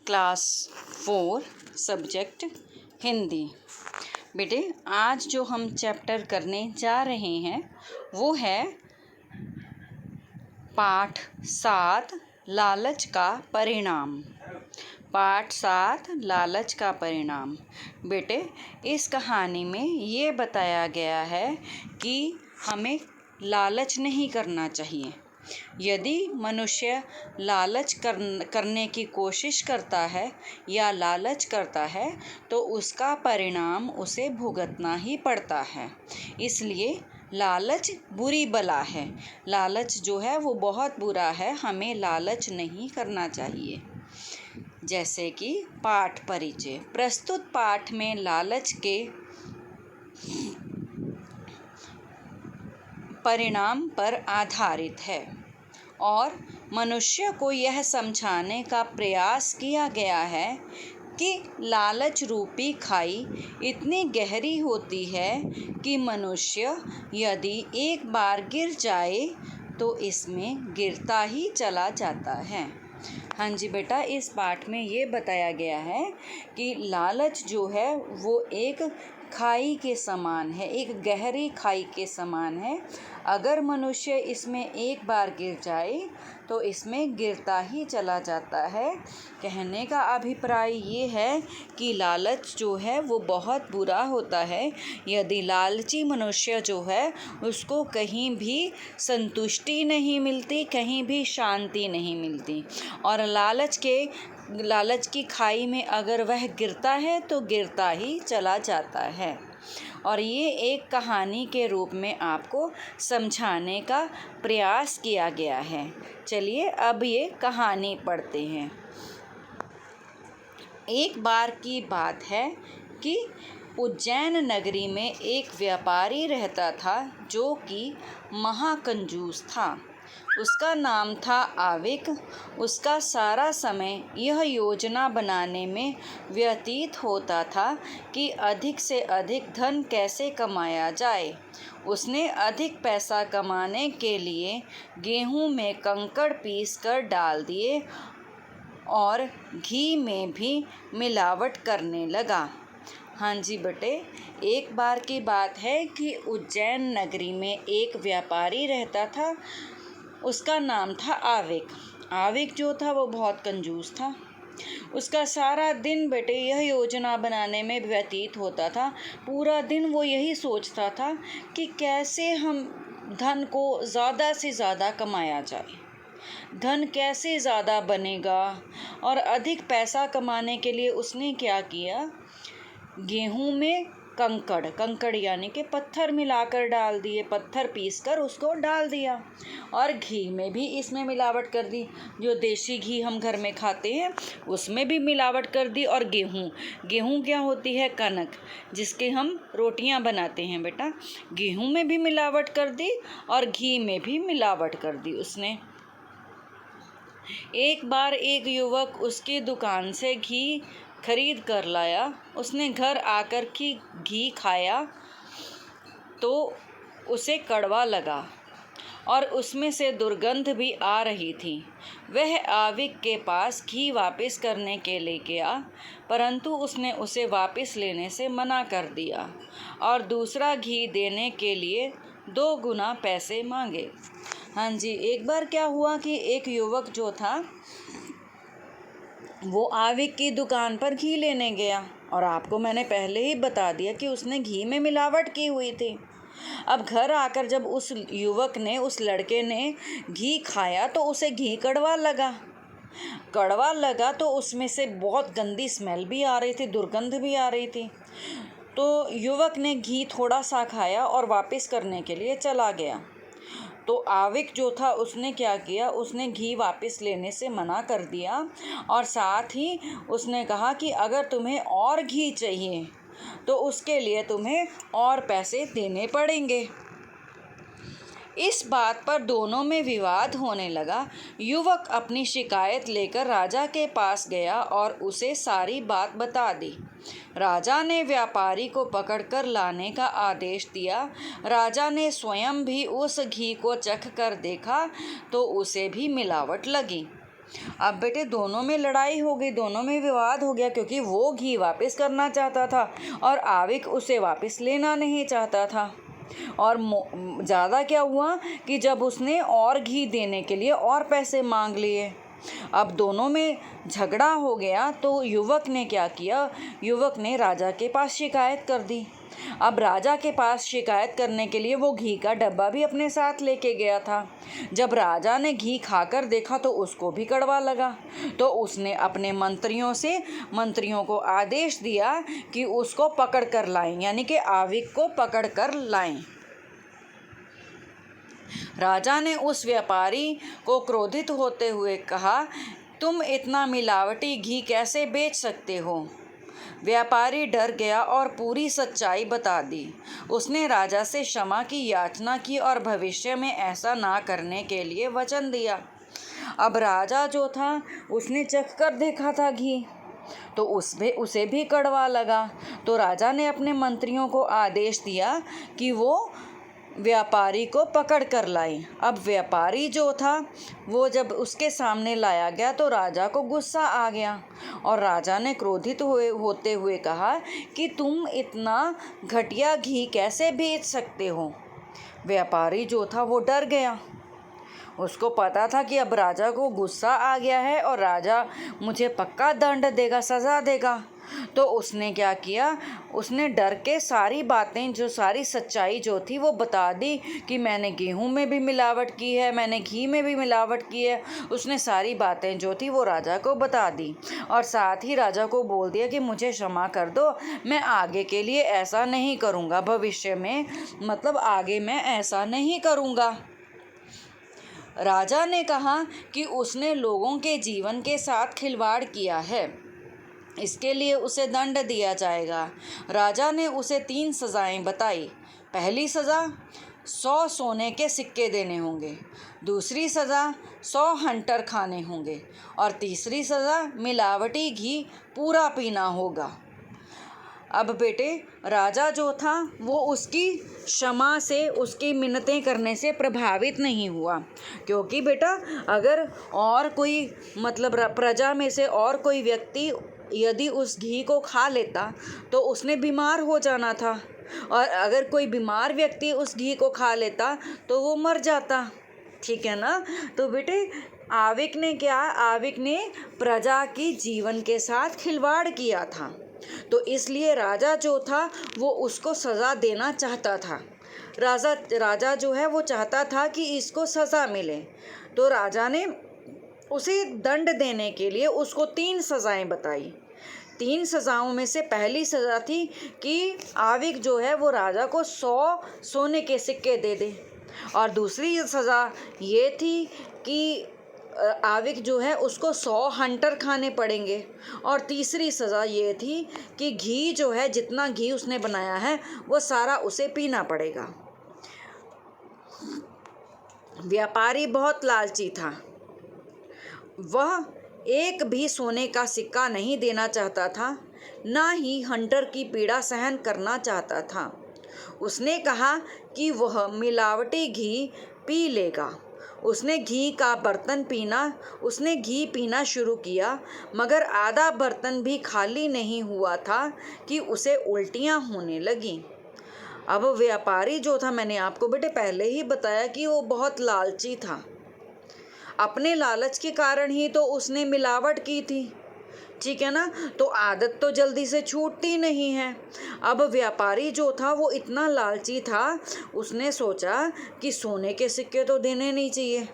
Class 4 subject Hindi. बेटे आज जो हम चैप्टर करने जा रहे हैं वो है पाठ 7 लालच का परिणाम। पाठ 7 लालच का परिणाम। बेटे इस कहानी में ये बताया गया है कि हमें लालच नहीं करना चाहिए। यदि मनुष्य लालच करने की कोशिश करता है या लालच करता है तो उसका परिणाम उसे भुगतना ही पड़ता है। इसलिए लालच बुरी बला है। लालच जो है वो बहुत बुरा है, हमें लालच नहीं करना चाहिए। जैसे कि पाठ परिचय। प्रस्तुत पाठ में लालच के परिणाम पर आधारित है और मनुष्य को यह समझाने का प्रयास किया गया है कि लालच रूपी खाई इतनी गहरी होती है कि मनुष्य यदि एक बार गिर जाए तो इसमें गिरता ही चला जाता है। हाँ जी बेटा, इस पाठ में ये बताया गया है कि लालच जो है वो एक खाई के समान है, एक गहरी खाई के समान है। अगर मनुष्य इसमें एक बार गिर जाए तो इसमें गिरता ही चला जाता है। कहने का अभिप्राय ये है कि लालच जो है वो बहुत बुरा होता है। यदि लालची मनुष्य जो है उसको कहीं भी संतुष्टि नहीं मिलती, कहीं भी शांति नहीं मिलती और लालच की खाई में अगर वह गिरता है तो गिरता ही चला जाता है। और ये एक कहानी के रूप में आपको समझाने का प्रयास किया गया है। चलिए अब ये कहानी पढ़ते हैं। एक बार की बात है कि उज्जैन नगरी में एक व्यापारी रहता था जो कि महाकंजूस था। उसका नाम था आविक। उसका सारा समय यह योजना बनाने में व्यतीत होता था कि अधिक से अधिक धन कैसे कमाया जाए। उसने अधिक पैसा कमाने के लिए गेहूं में कंकड़ पीसकर डाल दिए और घी में भी मिलावट करने लगा। हाँ जी बेटे, एक बार की बात है कि उज्जैन नगरी में एक व्यापारी रहता था। उसका नाम था आविक। आविक जो था वो बहुत कंजूस था। उसका सारा दिन बेटे यह योजना बनाने में व्यतीत होता था। पूरा दिन वो यही सोचता था कि कैसे हम धन को ज़्यादा से ज़्यादा कमाया जाए, धन कैसे ज़्यादा बनेगा। और अधिक पैसा कमाने के लिए उसने क्या किया, गेहूं में कंकड़ यानी कि पत्थर मिलाकर डाल दिए, पत्थर पीसकर उसको डाल दिया और घी में भी इसमें मिलावट कर दी। जो देसी घी हम घर में खाते हैं उसमें भी मिलावट कर दी। और गेहूं क्या होती है, कनक, जिसके हम रोटियां बनाते हैं बेटा, गेहूं में भी मिलावट कर दी और घी में भी मिलावट कर दी उसने। एक बार एक युवक उसकी दुकान से घी खरीद कर लाया। उसने घर आकर की घी खाया तो उसे कड़वा लगा और उसमें से दुर्गंध भी आ रही थी। वह आविक के पास घी वापस करने के लिए गया, परंतु उसने उसे वापस लेने से मना कर दिया और दूसरा घी देने के लिए 2 गुना पैसे मांगे। हाँ जी, एक बार क्या हुआ कि एक युवक जो था वो आविक की दुकान पर घी लेने गया और आपको मैंने पहले ही बता दिया कि उसने घी में मिलावट की हुई थी। अब घर आकर जब उस युवक ने, उस लड़के ने घी खाया तो उसे घी कड़वा लगा तो उसमें से बहुत गंदी स्मेल भी आ रही थी, दुर्गंध भी आ रही थी। तो युवक ने घी थोड़ा सा खाया और वापस करने के लिए चला गया। तो आविक जो था उसने क्या किया, उसने घी वापस लेने से मना कर दिया और साथ ही उसने कहा कि अगर तुम्हें और घी चाहिए तो उसके लिए तुम्हें और पैसे देने पड़ेंगे। इस बात पर दोनों में विवाद होने लगा। युवक अपनी शिकायत लेकर राजा के पास गया और उसे सारी बात बता दी। राजा ने व्यापारी को पकड़कर लाने का आदेश दिया। राजा ने स्वयं भी उस घी को चख कर देखा तो उसे भी मिलावट लगी। अब बेटे दोनों में लड़ाई हो गई, दोनों में विवाद हो गया, क्योंकि वो घी वापस करना चाहता था और आविक उसे वापस लेना नहीं चाहता था। और ज़्यादा क्या हुआ कि जब उसने और घी देने के लिए और पैसे मांग लिए, अब दोनों में झगड़ा हो गया, तो युवक ने क्या किया, युवक ने राजा के पास शिकायत कर दी। अब राजा के पास शिकायत करने के लिए वो घी का डब्बा भी अपने साथ लेके गया था। जब राजा ने घी खाकर देखा तो उसको भी कड़वा लगा, तो उसने अपने मंत्रियों को आदेश दिया कि उसको पकड़ कर लाएं, यानी कि आविक को पकड़ कर लाएं। राजा ने उस व्यापारी को क्रोधित होते हुए कहा, तुम इतना मिलावटी घी कैसे बेच सकते हो? व्यापारी डर गया और पूरी सच्चाई बता दी। उसने राजा से क्षमा की याचना की और भविष्य में ऐसा ना करने के लिए वचन दिया। अब राजा जो था उसने चख कर देखा था घी, तो उसे भी कड़वा लगा। तो राजा ने अपने मंत्रियों को आदेश दिया कि वो व्यापारी को पकड़ कर लाए। अब व्यापारी जो था वो जब उसके सामने लाया गया तो राजा को गुस्सा आ गया और राजा ने क्रोधित होते हुए कहा कि तुम इतना घटिया घी कैसे बेच सकते हो? व्यापारी जो था वो डर गया। उसको पता था कि अब राजा को गुस्सा आ गया है और राजा मुझे पक्का दंड देगा, सज़ा देगा। तो उसने क्या किया, उसने डर के सारी बातें, जो सारी सच्चाई जो थी वो बता दी कि मैंने गेहूं में भी मिलावट की है, मैंने घी में भी मिलावट की है। उसने सारी बातें जो थी वो राजा को बता दी और साथ ही राजा को बोल दिया कि मुझे क्षमा कर दो, मैं आगे के लिए ऐसा नहीं करूँगा, भविष्य में मतलब आगे मैं ऐसा नहीं करूँगा। राजा ने कहा कि उसने लोगों के जीवन के साथ खिलवाड़ किया है, इसके लिए उसे दंड दिया जाएगा। राजा ने उसे 3 सज़ाएं बताई। पहली सज़ा 100 सोने के सिक्के देने होंगे, दूसरी सज़ा 100 हंटर खाने होंगे और तीसरी सज़ा मिलावटी घी पूरा पीना होगा। अब बेटे राजा जो था वो उसकी क्षमा से, उसकी मिन्नतें करने से प्रभावित नहीं हुआ, क्योंकि बेटा अगर और कोई मतलब प्रजा में से और कोई व्यक्ति यदि उस घी को खा लेता तो उसने बीमार हो जाना था, और अगर कोई बीमार व्यक्ति उस घी को खा लेता तो वो मर जाता। ठीक है ना? तो बेटे आविक ने प्रजा की जीवन के साथ खिलवाड़ किया था, तो इसलिए राजा जो था वो उसको सज़ा देना चाहता था। राजा जो है वो चाहता था कि इसको सज़ा मिले, तो राजा ने उसे दंड देने के लिए उसको 3 सज़ाएं बताई। 3 सज़ाओं में से पहली सज़ा थी कि आविक जो है वो राजा को 100 सोने के सिक्के दे दे, और दूसरी सज़ा ये थी कि आविक जो है उसको 100 हंटर खाने पड़ेंगे, और तीसरी सज़ा ये थी कि घी जो है, जितना घी उसने बनाया है वो सारा उसे पीना पड़ेगा। व्यापारी बहुत लालची था, वह एक भी सोने का सिक्का नहीं देना चाहता था, ना ही हंटर की पीड़ा सहन करना चाहता था। उसने कहा कि वह मिलावटी घी पी लेगा। उसने घी पीना शुरू किया, मगर आधा बर्तन भी खाली नहीं हुआ था कि उसे उल्टियाँ होने लगीं। अब व्यापारी जो था, मैंने आपको बेटे पहले ही बताया कि वो बहुत लालची था। अपने लालच के कारण ही तो उसने मिलावट की थी, ठीक है ना? तो आदत तो जल्दी से छूटती नहीं है। अब व्यापारी जो था वो इतना लालची था, उसने सोचा कि सोने के सिक्के तो देने नहीं चाहिए,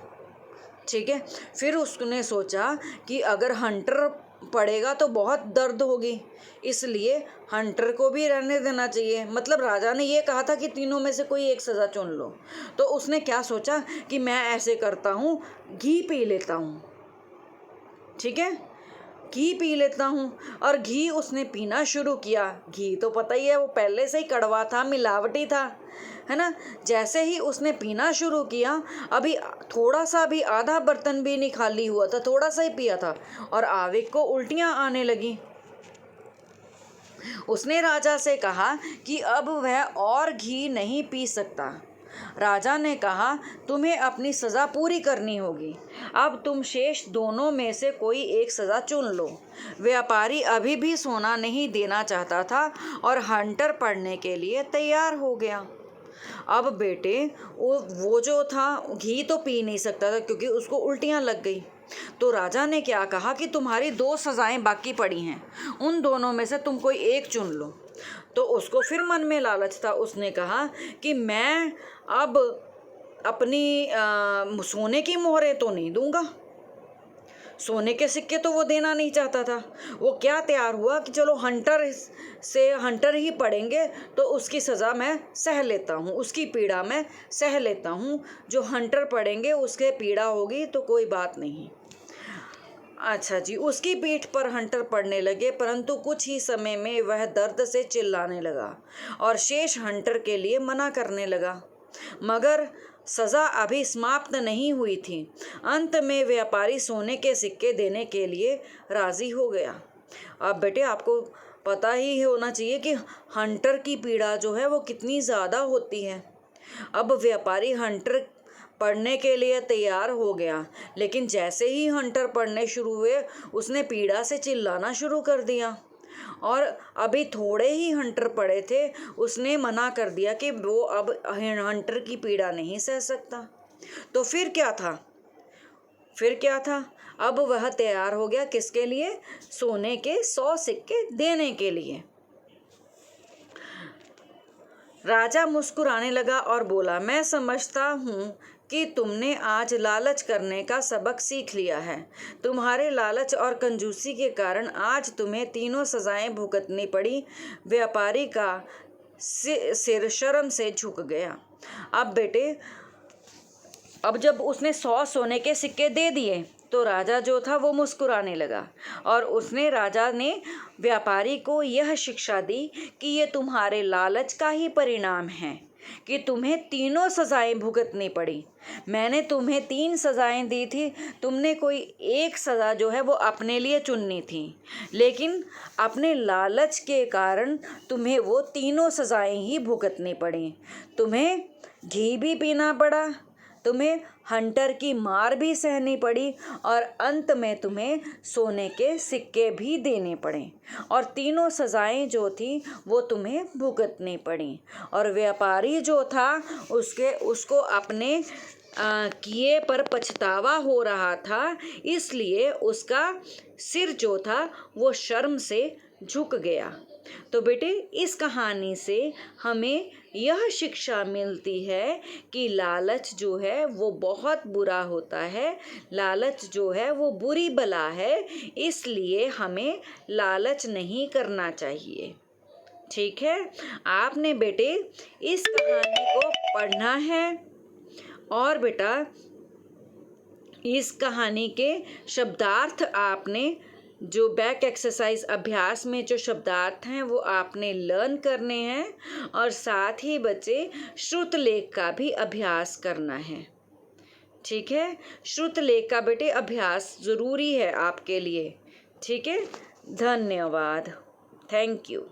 ठीक है। फिर उसने सोचा कि अगर हंटर पड़ेगा तो बहुत दर्द होगी, इसलिए हंटर को भी रहने देना चाहिए। मतलब राजा ने ये कहा था कि तीनों में से कोई एक सज़ा चुन लो। तो उसने क्या सोचा कि मैं ऐसे करता हूँ, घी पी लेता हूँ, ठीक है, घी पी लेता हूँ। और घी उसने पीना शुरू किया। घी तो पता ही है वो पहले से ही कड़वा था, मिलावटी था, है ना। जैसे ही उसने पीना शुरू किया, अभी थोड़ा सा भी, आधा बर्तन भी नहीं खाली हुआ था, थोड़ा सा ही पिया था, और आविक को उल्टियाँ आने लगी। उसने राजा से कहा कि अब वह और घी नहीं पी सकता, राजा ने कहा, तुम्हें अपनी सज़ा पूरी करनी होगी। अब तुम शेष दोनों में से कोई एक सज़ा चुन लो। व्यापारी अभी भी सोना नहीं देना चाहता था और हंटर पढ़ने के लिए तैयार हो गया। अब बेटे वो जो था घी तो पी नहीं सकता था क्योंकि उसको उल्टियाँ लग गई। तो राजा ने क्या कहा कि तुम्हारी 2 सज़ाएं बाकी पड़ी हैं, उन दोनों में से तुम कोई एक चुन लो। तो उसको फिर मन में लालच था, उसने कहा कि मैं अब अपनी सोने की मोहरें तो नहीं दूंगा। सोने के सिक्के तो वो देना नहीं चाहता था। वो क्या तैयार हुआ कि चलो हंटर ही पड़ेंगे तो उसकी सज़ा मैं सह लेता हूँ, उसकी पीड़ा मैं सह लेता हूँ। जो हंटर पड़ेंगे उसके पीड़ा होगी तो कोई बात नहीं। अच्छा जी, उसकी पीठ पर हंटर पड़ने लगे, परंतु कुछ ही समय में वह दर्द से चिल्लाने लगा और शेष हंटर के लिए मना करने लगा। मगर सज़ा अभी समाप्त नहीं हुई थी। अंत में व्यापारी सोने के सिक्के देने के लिए राज़ी हो गया। अब बेटे आपको पता ही होना चाहिए कि हंटर की पीड़ा जो है वो कितनी ज़्यादा होती है। अब व्यापारी हंटर पढ़ने के लिए तैयार हो गया, लेकिन जैसे ही हंटर पढ़ने शुरू हुए उसने पीड़ा से चिल्लाना शुरू कर दिया और अभी थोड़े ही हंटर पड़े थे, उसने मना कर दिया कि वो अब हंटर की पीड़ा नहीं सह सकता। तो फिर क्या था? अब वह तैयार हो गया किसके लिए? सोने के 100 सिक्के देने के लिए। राजा मुस्कुराने लगा और बोला, मैं समझता हूँ कि तुमने आज लालच करने का सबक सीख लिया है। तुम्हारे लालच और कंजूसी के कारण आज तुम्हें 3 सज़ाएं भुगतनी पड़ी। व्यापारी का सिर शर्म से झुक गया। अब बेटे अब जब उसने 100 सोने के सिक्के दे दिए तो राजा जो था वो मुस्कुराने लगा और राजा ने व्यापारी को यह शिक्षा दी कि ये तुम्हारे लालच का ही परिणाम है कि तुम्हें 3 सज़ाएं भुगतनी पड़ी। मैंने तुम्हें 3 सज़ाएं दी थी, तुमने कोई एक सज़ा जो है वो अपने लिए चुननी थी, लेकिन अपने लालच के कारण तुम्हें वो 3 सज़ाएं ही भुगतनी पड़ी। तुम्हें घी भी पीना पड़ा, तुम्हें हंटर की मार भी सहनी पड़ी और अंत में तुम्हें सोने के सिक्के भी देने पड़े और 3 सज़ाएं जो थी वो तुम्हें भुगतनी पड़ी। और व्यापारी जो था उसको अपने किए पर पछतावा हो रहा था, इसलिए उसका सिर जो था वो शर्म से झुक गया। तो बेटे इस कहानी से हमें यह शिक्षा मिलती है कि लालच जो है वो बहुत बुरा होता है। लालच जो है वो बुरी बला है, इसलिए हमें लालच नहीं करना चाहिए। ठीक है, आपने बेटे इस कहानी को पढ़ना है और बेटा इस कहानी के शब्दार्थ आपने जो बैक एक्सरसाइज अभ्यास में जो शब्दार्थ हैं वो आपने लर्न करने हैं और साथ ही बच्चे श्रुतलेख का भी अभ्यास करना है। ठीक है, श्रुतलेख का बेटे अभ्यास ज़रूरी है आपके लिए। ठीक है, धन्यवाद, थैंक यू।